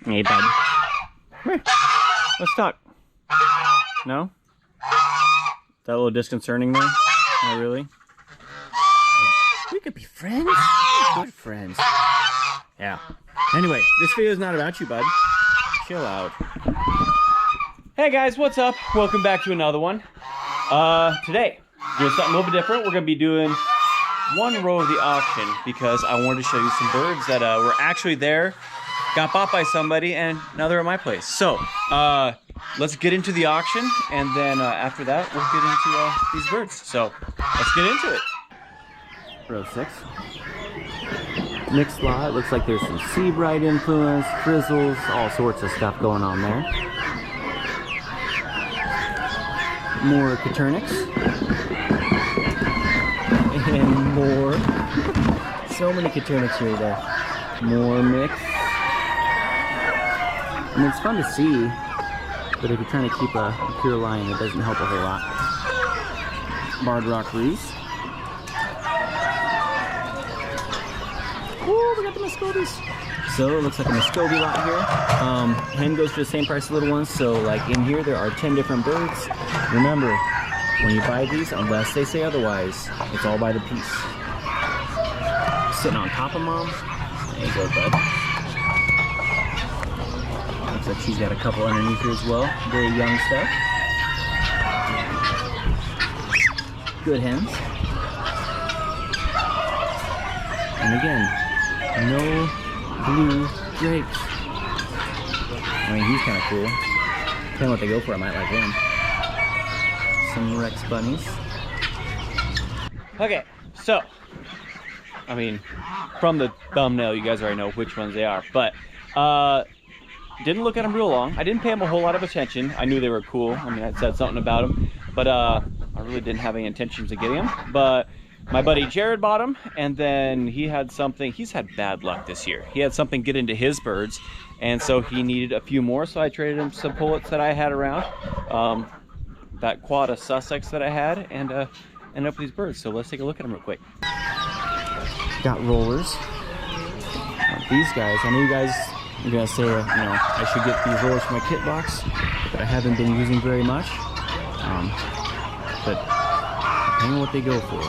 Hey, bud. Come here. Let's talk. No? Is that a little disconcerting there? Not really? We could be friends. Good friends. Yeah. Anyway, this video is not about you, bud. Chill out. Hey guys, what's up? Welcome back to another one. Today, doing something a little bit different. We're going to be doing one row of the auction because I wanted to show you some birds that were actually there, got bought by somebody, and now they're at my place. So, let's get into the auction, and then after that, we'll get into these birds. So, let's get into it. Row 6. Mixed lot. Looks like there's some Seabright influence, frizzles, all sorts of stuff going on there. More Coternics. And more. So many Coternics here today. More mix. I mean, it's fun to see, but if you're trying to keep a pure line, it doesn't help a whole lot. Barred Rock Reese. Oh, we got the Muscovies. So it looks like a Muscovy lot here. Hen goes for the same price as little ones. So like in here, there are 10 different birds. Remember, when you buy these, unless they say otherwise, it's all by the piece. Sitting on top of mom. There you go, bud. Looks like she's got a couple underneath here as well. Very young stuff. Good hens. And again, no blue drapes. I mean, he's kind of cool. Depending on what they go for, I might like him. Some Rex bunnies. Okay, so, I mean, from the thumbnail, you guys already know which ones they are, but, didn't look at them real long. I didn't pay them a whole lot of attention. I knew they were cool. I mean, I said something about them, but, I really didn't have any intentions of getting them, but my buddy Jared bought them, and then he had something, he's had bad luck this year. He had something get into his birds, and so he needed a few more, so I traded him some pullets that I had around, that quad of Sussex that I had, and ended up with these birds. So let's take a look at them real quick. Got rollers. These guys, I know you guys are gonna say, you know, I should get these rollers for my kit box, but I haven't been using very much. But depending on what they go for.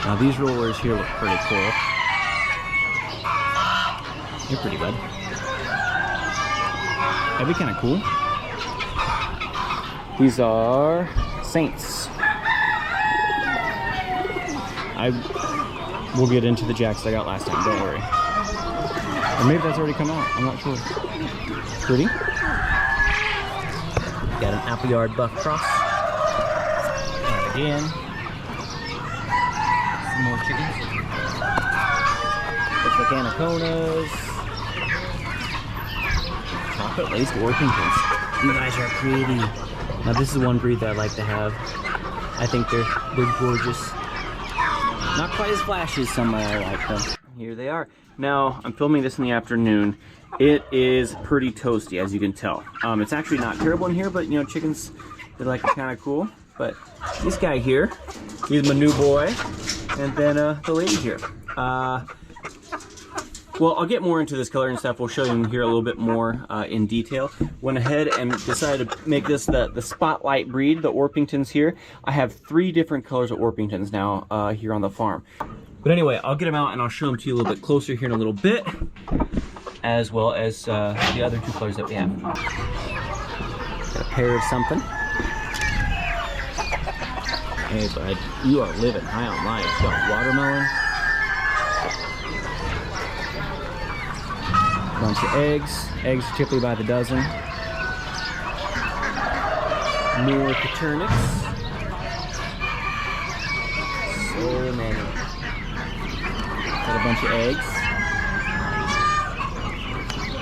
Now these rollers here look pretty cool. They're pretty good. That'd be kind of cool. These are Saints. We'll get into the jacks I got last time, don't worry. Or maybe that's already come out, I'm not sure. Pretty. Got an Appleyard Buff Cross. And again. Some more chickens. Looks like Anaconas. Chocolate laced Orpingtons. You guys are pretty. Now this is one breed that I like to have. I think they're gorgeous. Not quite as flashy as some I like them. Here they are. Now I'm filming this in the afternoon. It is pretty toasty, as you can tell. It's actually not terrible in here, but you know, chickens, they like it kind of cool. But this guy here, he's my new boy. And then the lady here. Well, I'll get more into this color and stuff. We'll show you here a little bit more in detail. Went ahead and decided to make this the spotlight breed, the Orpingtons here. I have 3 different colors of Orpingtons now here on the farm. But anyway, I'll get them out and I'll show them to you a little bit closer here in a little bit, as well as the other 2 colors that we have. Got a pair of something. Hey bud, you are living high on life. Got watermelon. Bunch of eggs. Eggs typically by the dozen. More Coternics. So many. Got a bunch of eggs.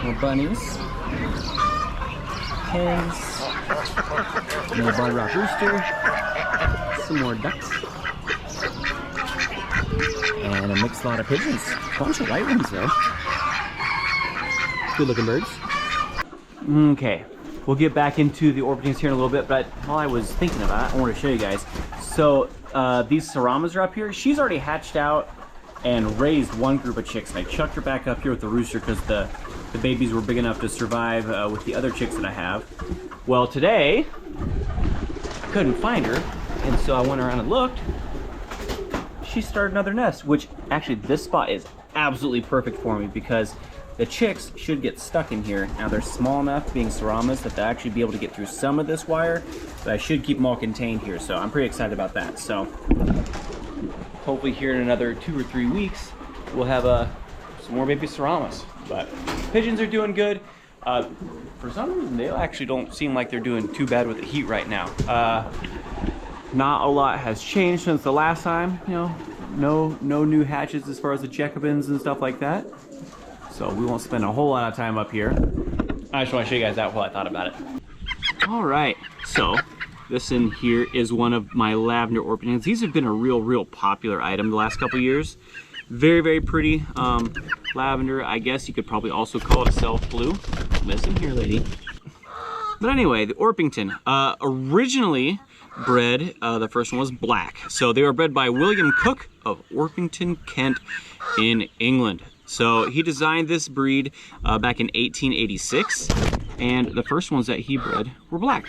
More bunnies. Hens. More Barred Rock Rooster. Some more ducks. And a mixed lot of pigeons. A bunch of white ones though. Good looking birds. Okay, we'll get back into the Orpingtons here in a little bit, but while I was thinking about it, I want to show you guys. So these Saramas are up here. She's already hatched out and raised one group of chicks, and I chucked her back up here with the rooster because the the babies were big enough to survive with the other chicks that I have. Well, today, I couldn't find her, and so I went around and looked. She started another nest, which actually this spot is absolutely perfect for me because the chicks should get stuck in here. Now they're small enough, being Seramas, that they'll actually be able to get through some of this wire, but I should keep them all contained here, so I'm pretty excited about that. So hopefully here in another 2 or 3 weeks, we'll have some more baby Seramas. But pigeons are doing good. For some reason, they actually don't seem like they're doing too bad with the heat right now. Not a lot has changed since the last time, you know, no new hatches as far as the Jacobins and stuff like that. So we won't spend a whole lot of time up here. I just want to show you guys that while I thought about it. All right, so this in here is one of my lavender Orpingtons. These have been a real popular item the last couple years. Very pretty lavender. I guess you could probably also call it a self blue. Listen here, lady. But anyway, the Orpington, originally bred, the first one was black. So they were bred by William Cook of Orpington, Kent in England. So he designed this breed back in 1886. And the first ones that he bred were black.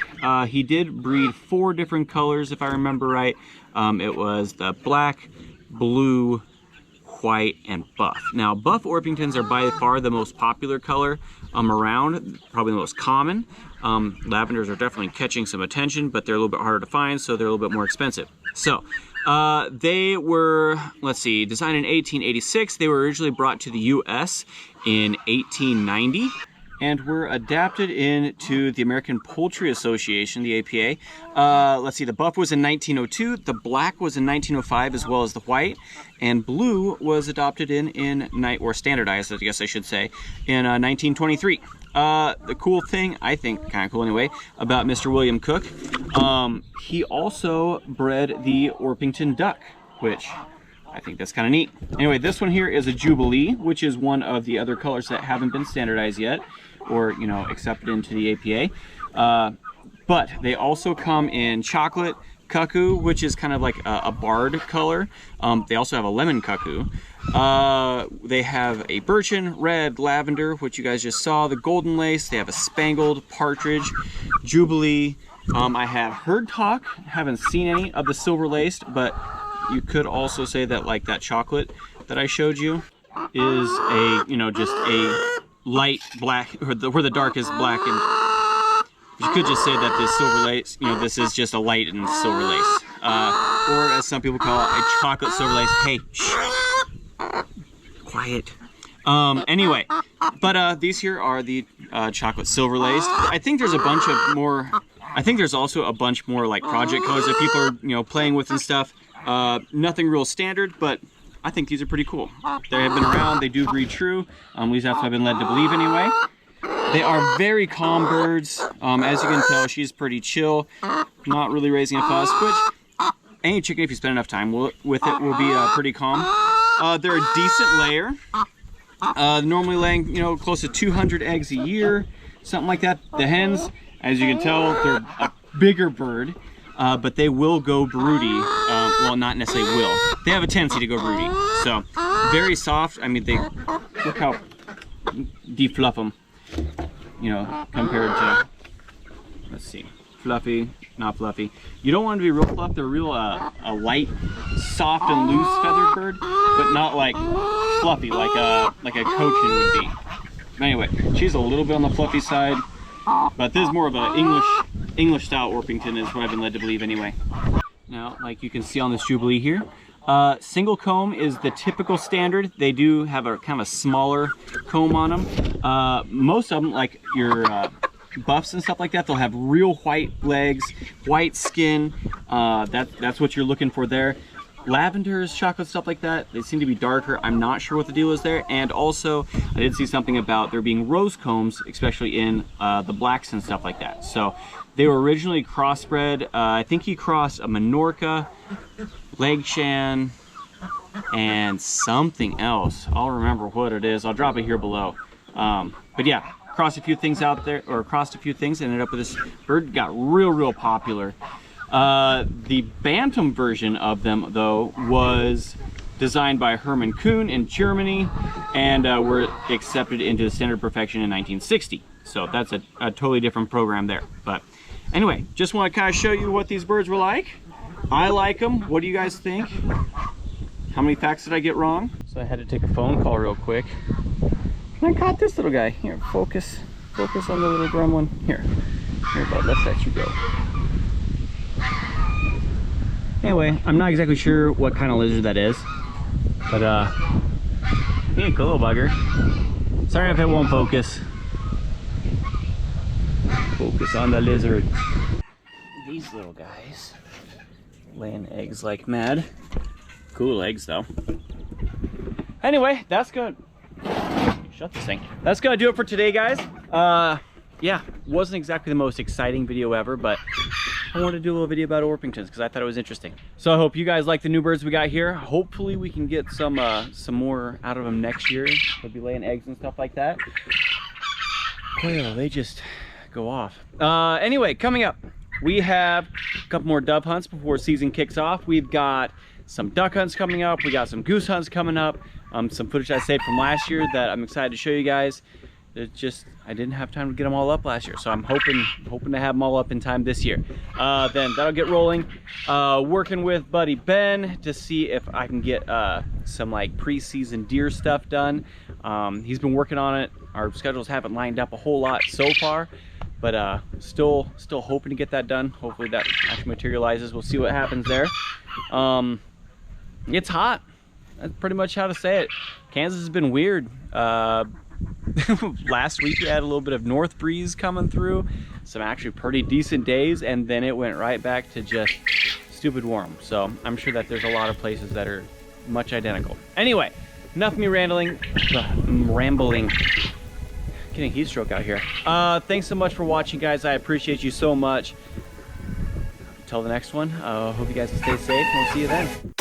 He did breed 4 different colors, if I remember right. It was the black, blue, white, and buff. Now, buff Orpingtons are by far the most popular color around, probably the most common. Lavenders are definitely catching some attention, but they're a little bit harder to find, so they're a little bit more expensive. So, they were, let's see, designed in 1886. They were originally brought to the U.S. in 1890. And were adapted into the American Poultry Association, the APA. Let's see, the buff was in 1902, the black was in 1905, as well as the white, and blue was adopted or standardized, I guess I should say, in 1923. The cool thing, I think, kind of cool anyway, about Mr. William Cook, he also bred the Orpington duck, which I think that's kind of neat. Anyway, this one here is a Jubilee, which is one of the other colors that haven't been standardized yet, or, you know, accepted into the APA. But they also come in chocolate cuckoo, which is kind of like a barred color. They also have a lemon cuckoo. They have a birchen, red, lavender, which you guys just saw, the golden lace. They have a spangled, partridge, Jubilee. I have heard talk, haven't seen any of the silver laced, but you could also say that, like, that chocolate that I showed you is a, you know, just a light black, where the dark is black, and you could just say that this silver lace, you know, this is just a light and silver lace, or as some people call it, a chocolate silver lace. Hey, shh, quiet. Anyway, but these here are the chocolate silver laced. I think there's a bunch of more. I think there's also a bunch more like project colors that people are, you know, playing with and stuff. Nothing real standard, but I think these are pretty cool. They have been around, they do breed true. At least that's what I've been led to believe anyway. They are very calm birds. As you can tell, she's pretty chill, not really raising a fuss, which any chicken, if you spend enough time with it, will be pretty calm. They're a decent layer. Normally laying, you know, close to 200 eggs a year, something like that. The hens, as you can tell, they're a bigger bird. But they will go broody. Well, not necessarily will. They have a tendency to go broody. So, very soft. I mean, look how defluff them, you know, compared to, let's see, fluffy, not fluffy. You don't want to be real fluff. They're real, a light, soft and loose feathered bird, but not like fluffy, like a cochin would be. But anyway, she's a little bit on the fluffy side, but this is more of an English style Orpington is what I've been led to believe anyway. Now, like you can see on this Jubilee here, single comb is the typical standard. They do have a kind of a smaller comb on them. Most of them, like your buffs and stuff like that, they'll have real white legs, white skin. That's what you're looking for there. Lavenders, chocolate, stuff like that, they seem to be darker. I'm not sure what the deal is there. And also, I did see something about there being rose combs, especially in the blacks and stuff like that. So they were originally crossbred. I think he crossed a Minorca, Legshan, and something else. I'll remember what it is. I'll drop it here below. But yeah, crossed a few things out there, or crossed a few things, ended up with this bird. Got real popular. The bantam version of them, though, was designed by Hermann Kuhn in Germany, and were accepted into standard perfection in 1960. So that's a totally different program there. But anyway, just want to kind of show you what these birds were like. I like them. What do you guys think? How many facts did I get wrong? So I had to take a phone call real quick. And I caught this little guy. Here, focus on the little gremlin. Here, bud, let's let you go. Anyway, I'm not exactly sure what kind of lizard that is, but he's a cool little bugger. Sorry if it won't focus. Focus on the lizard. These little guys laying eggs like mad. Cool eggs though. Anyway, that's good. Shut this thing. That's gonna do it for today, guys. Yeah, wasn't exactly the most exciting video ever, but I wanted to do a little video about Orpingtons because I thought it was interesting. So I hope you guys like the new birds we got here. Hopefully we can get some more out of them next year. They'll be laying eggs and stuff like that. Well, they just go off. Anyway, coming up, we have a couple more dove hunts before season kicks off. We've got some duck hunts coming up. We got some goose hunts coming up. Some footage I saved from last year that I'm excited to show you guys. It's just, I didn't have time to get them all up last year, so I'm hoping to have them all up in time this year. Then that'll get rolling. Working with buddy Ben to see if I can get some like pre-season deer stuff done. He's been working on it. Our schedules haven't lined up a whole lot so far, but still hoping to get that done. Hopefully that actually materializes. We'll see what happens there. It's hot. That's pretty much how to say it. Kansas has been weird. Last week we had a little bit of north breeze coming through, some actually pretty decent days, and then it went right back to just stupid warm. So I'm sure that there's a lot of places that are much identical. Anyway, enough of me rambling. Getting heat stroke out here. Thanks so much for watching, guys. I appreciate you so much. Until the next one, hope you guys will stay safe, and we'll see you then.